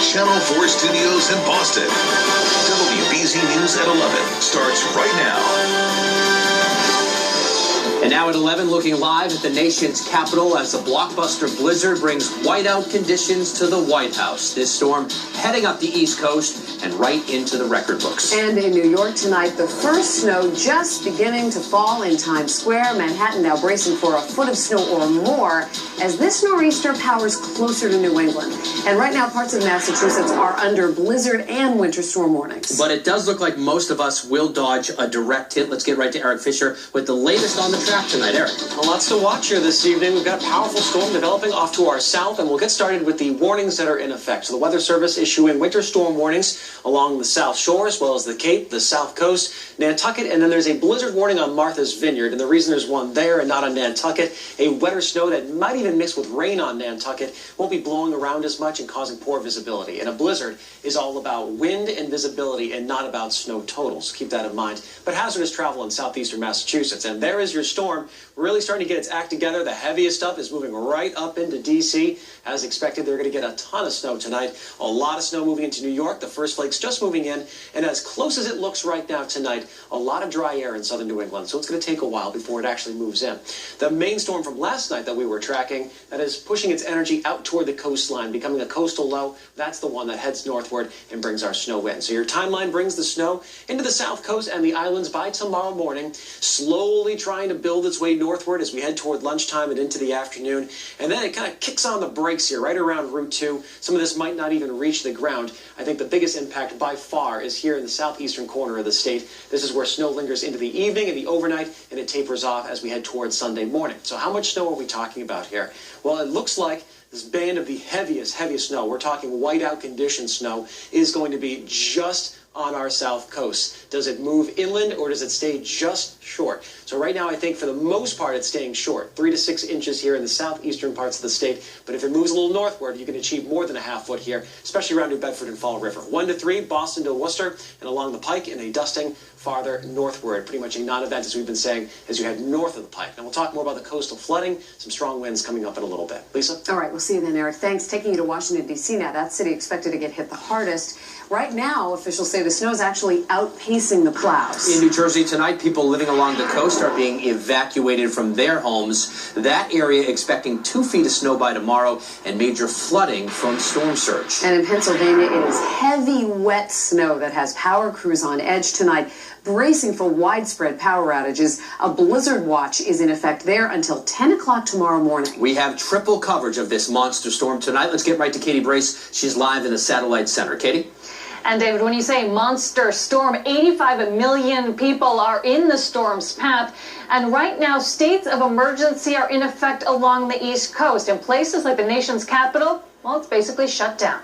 Channel 4 studios in Boston. WBZ News at 11 starts right now. And now at 11, looking live at the nation's capital as a blockbuster blizzard brings whiteout conditions to the White House. This storm heading up the East Coast and right into the record books. And in New York tonight, the first snow just beginning to fall in Times Square. Manhattan now bracing for a foot of snow or more as this nor'easter powers closer to New England. And right now, parts of Massachusetts are under blizzard and winter storm warnings. But it does look like most of us will dodge a direct hit. Let's get right to Eric Fisher with the latest on the track tonight. Eric. Well, lots to watch here this evening. We've got a powerful storm developing off to our south, and we'll get started with the warnings that are in effect. So the Weather Service issuing winter storm warnings along the South Shore, as well as the Cape, the South Coast, Nantucket, and then there's a blizzard warning on Martha's Vineyard. And the reason there's one there and not on Nantucket, a wetter snow that might even mix with rain on Nantucket won't be blowing around as much and causing poor visibility. And a blizzard is all about wind and visibility and not about snow totals. Keep that in mind. But hazardous travel in southeastern Massachusetts. And there is your storm really starting to get its act together. The heaviest stuff is moving right up into D.C. As expected, they're going to get a ton of snow tonight. A lot of snow moving into New York. The first flakes just moving in. And as close as it looks right now tonight, a lot of dry air in southern New England. So it's going to take a while before it actually moves in. The main storm from last night that we were tracking, that is pushing its energy out toward the coastline, becoming a coastal low, that's the one that heads northward and brings our snow in. So your timeline brings the snow into the south coast and the islands by tomorrow morning, slowly trying to build its way northward as we head toward lunchtime and into the afternoon. And then it kind of kicks on the brakes here, right around Route 2. Some of this might not even reach the ground. I think the biggest impact by far is here in the southeastern corner of the state. This is where snow lingers into the evening and the overnight, and it tapers off as we head towards Sunday morning. So how much snow are we talking about here? Well, it looks like this band of the heaviest snow, we're talking whiteout condition snow, is going to be just on our south coast. Does it move inland or does it stay just short? So right now I think for the most part it's staying short, 3 to 6 inches here in the southeastern parts of the state. But if it moves a little northward, you can achieve more than a half foot here, especially around New Bedford and Fall River. 1 to 3, Boston to Worcester, and along the Pike, and a dusting farther northward. Pretty much a non-event, as we've been saying, as you head north of the Pike. Now we'll talk more about the coastal flooding, some strong winds coming up in a little bit. Lisa? All right, we'll see you then, Eric. Thanks. Taking you to Washington, D.C. now. That city expected to get hit the hardest. Right now, officials say the snow is actually outpacing the plows. In New Jersey tonight, people living along the coast are being evacuated from their homes. That area expecting 2 feet of snow by tomorrow and major flooding from storm surge. And in Pennsylvania, it is heavy, wet snow that has power crews on edge tonight, bracing for widespread power outages. A blizzard watch is in effect there until 10 o'clock tomorrow morning. We have triple coverage of this monster storm tonight. Let's get right to Katie Brace. She's live in the Satellite Center. Katie? And David, when you say monster storm, 85 million people are in the storm's path. And right now, states of emergency are in effect along the East Coast. In places like the nation's capital, well, it's basically shut down.